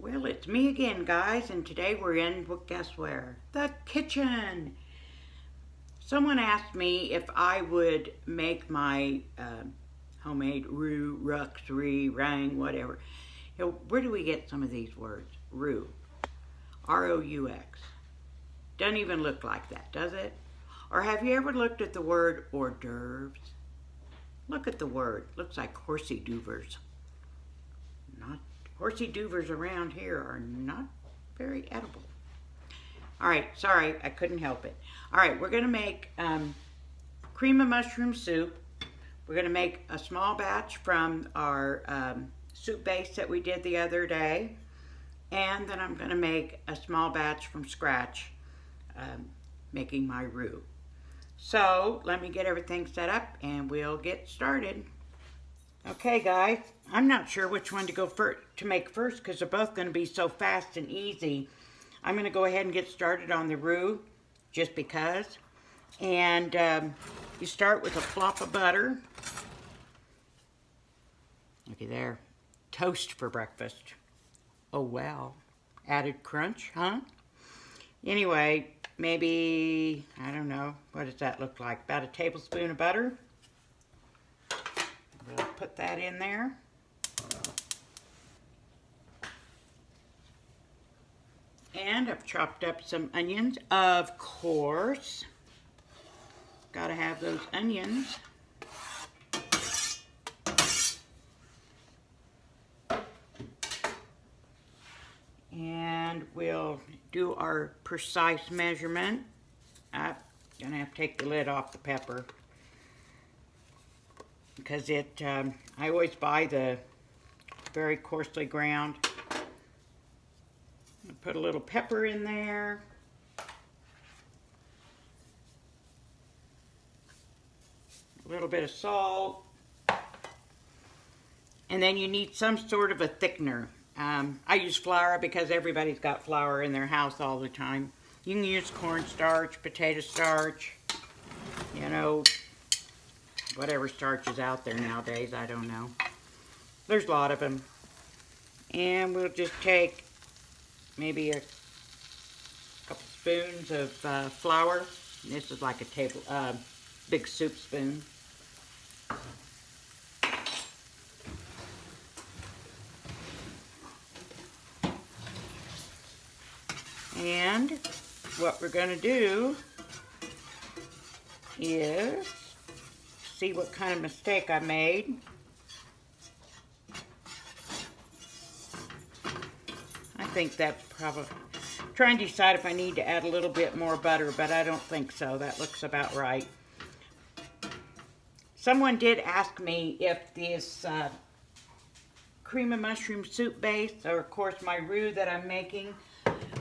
Well, it's me again, guys, and today we're in, well, guess where? The kitchen. Someone asked me if I would make my homemade roux, rang, whatever. You know, where do we get some of these words? Roux. R-O-U-X. Doesn't even look like that, does it? Or have you ever looked at the word hors d'oeuvres? Look at the word. Looks like horsey doovers. Horsey doovers around here are not very edible. All right, sorry, I couldn't help it. All right, we're gonna make cream of mushroom soup. We're gonna make a small batch from our soup base that we did the other day. And then I'm gonna make a small batch from scratch, making my roux. So let me get everything set up and we'll get started. Okay guys, I'm not sure which one to make first because they're both going to be so fast and easy. I'm going to go ahead and get started on the roux just because. And you start with a plop of butter. Looky there. Toast for breakfast. Oh wow. Added crunch, huh? Anyway, maybe, I don't know, what does that look like? About a tablespoon of butter. We'll put that in there. And I've chopped up some onions, of course. Gotta have those onions. And we'll do our precise measurement. I'm gonna have to take the lid off the pepper, because I always buy the very coarsely ground. I'll put a little pepper in there. A little bit of salt. And then you need some sort of a thickener. I use flour because everybody's got flour in their house all the time. You can use cornstarch, potato starch, you know, whatever starch is out there nowadays, I don't know. There's a lot of them. And we'll just take maybe a couple spoons of flour. This is like a big soup spoon. And what we're going to do is see what kind of mistake I made. I think that's probably, trying to decide if I need to add a little bit more butter, but I don't think so. That looks about right. Someone did ask me if this cream of mushroom soup base, or of course my roux that I'm making,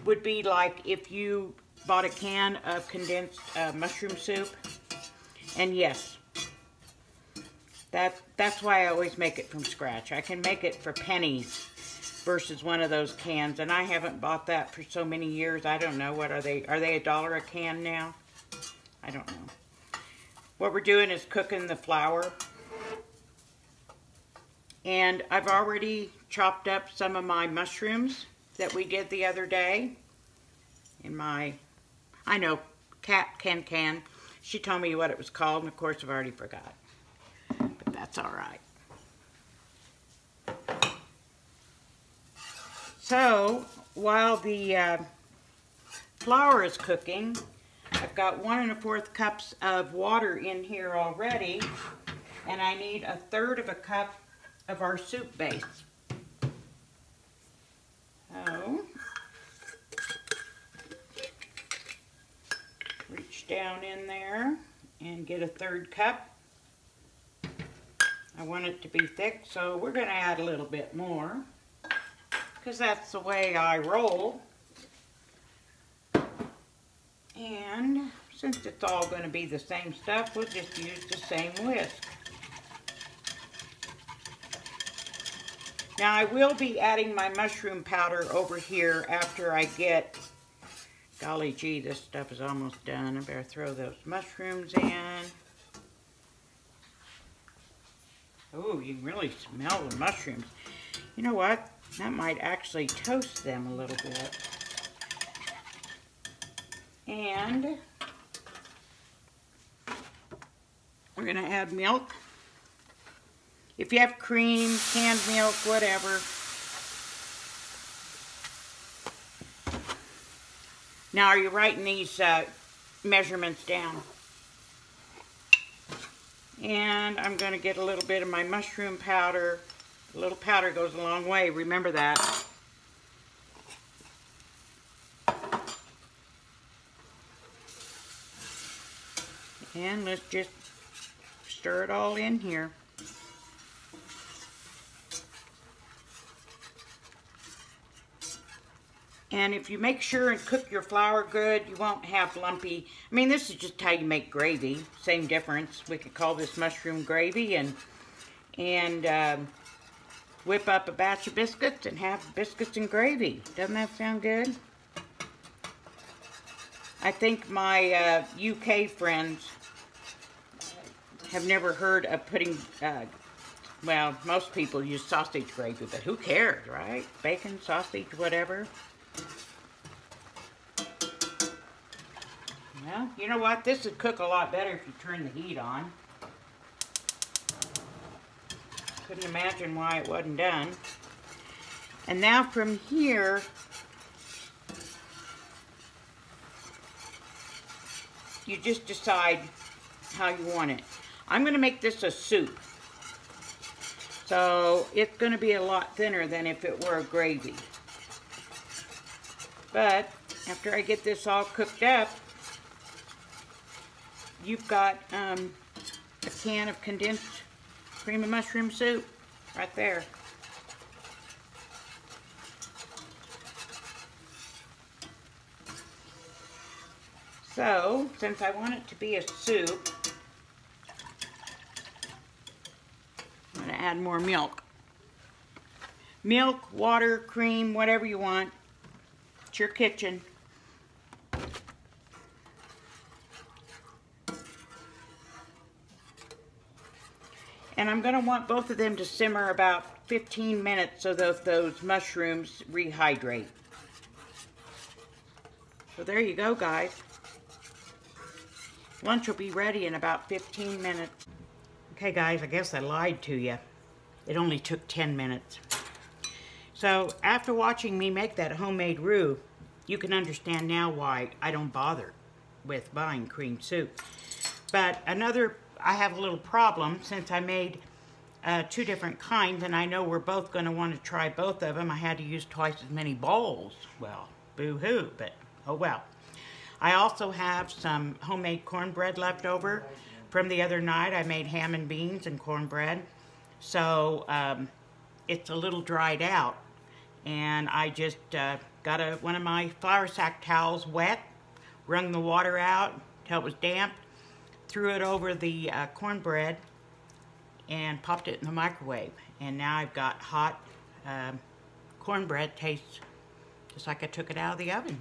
would be like if you bought a can of condensed mushroom soup. And yes, that's why I always make it from scratch. I can make it for pennies versus one of those cans, and I haven't bought that for so many years. I don't know, what are they $1 a can now? I don't know. What we're doing is cooking the flour, and I've already chopped up some of my mushrooms that we did the other day in my, I know, can. She told me what it was called, and of course I've already forgot. But that's all right. So, while the flour is cooking, I've got 1 1/4 cups of water in here already, and I need 1/3 cup of our soup base. So, reach down in there and get 1/3 cup. I want it to be thick, so we're going to add a little bit more, because that's the way I roll. And since it's all going to be the same stuff, we'll just use the same whisk. Now I will be adding my mushroom powder over here after I get, golly gee, this stuff is almost done. I better throw those mushrooms in. Oh, you can really smell the mushrooms. You know what? That might actually toast them a little bit. And we're going to add milk. If you have cream, canned milk, whatever. Now, are you writing these measurements down? And I'm going to get a little bit of my mushroom powder. A little powder goes a long way, remember that. And let's just stir it all in here. And if you make sure and cook your flour good, you won't have lumpy. I mean, this is just how you make gravy. Same difference. We could call this mushroom gravy and whip up a batch of biscuits and have biscuits and gravy. Doesn't that sound good? I think my UK friends have never heard of putting, well, most people use sausage gravy, but who cares, right? Bacon, sausage, whatever. Well, you know what? This would cook a lot better if you turn the heat on. Couldn't imagine why it wasn't done. And now from here, you just decide how you want it. I'm going to make this a soup. So it's going to be a lot thinner than if it were a gravy. But after I get this all cooked up, you've got a can of condensed cream of mushroom soup right there. So, since I want it to be a soup, I'm going to add more milk. Milk, water, cream, whatever you want. It's your kitchen. And I'm going to want both of them to simmer about 15 minutes so that those mushrooms rehydrate. So there you go, guys. Lunch will be ready in about 15 minutes. Okay, guys, I guess I lied to you. It only took 10 minutes. So after watching me make that homemade roux, you can understand now why I don't bother with buying cream soup. But I have a little problem since I made two different kinds, and I know we're both going to want to try both of them. I had to use twice as many bowls. Well, boo-hoo, but oh well. I also have some homemade cornbread left over from the other night. I made ham and beans and cornbread. So it's a little dried out. And I just got one of my flour sack towels wet, wrung the water out till it was damp, threw it over the cornbread, and popped it in the microwave. And now I've got hot cornbread. Tastes just like I took it out of the oven.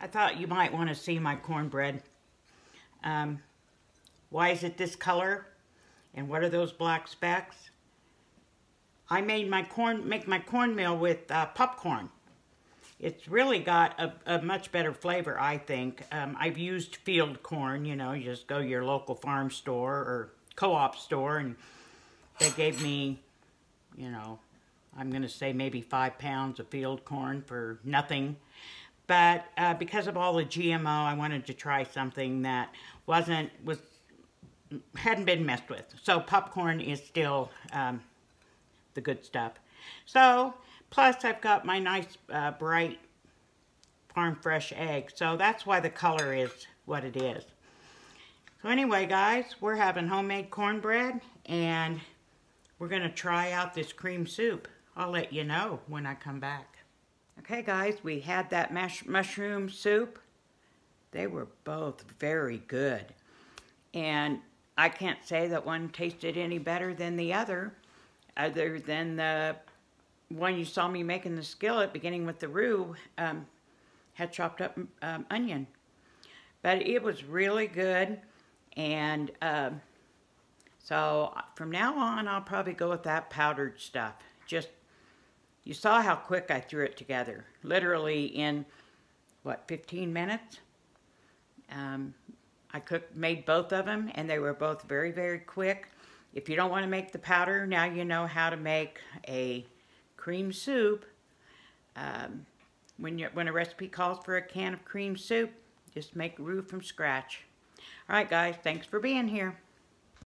I thought you might want to see my cornbread. Why is it this color? And what are those black specks? I made my cornmeal with popcorn. It's really got a much better flavor, I think. I've used field corn, you know, you just go to your local farm store or co-op store, and they gave me, you know, I'm going to say maybe 5 pounds of field corn for nothing. But because of all the GMO, I wanted to try something that hadn't been messed with. So popcorn is still the good stuff. So, plus I've got my nice bright farm fresh egg. So that's why the color is what it is. So anyway, guys, we're having homemade cornbread, and we're going to try out this cream soup. I'll let you know when I come back. Okay, guys, we had that mushroom soup. They were both very good. And I can't say that one tasted any better than the other than the one you saw me making the skillet, beginning with the roux, had chopped up onion. But it was really good, and so from now on, I'll probably go with that powdered stuff. Just You saw how quick I threw it together. Literally in, what, 15 minutes? I made both of them, and they were both very, very quick. If you don't want to make the powder, now you know how to make a cream soup. When a recipe calls for a can of cream soup, just make roux from scratch. All right, guys, thanks for being here.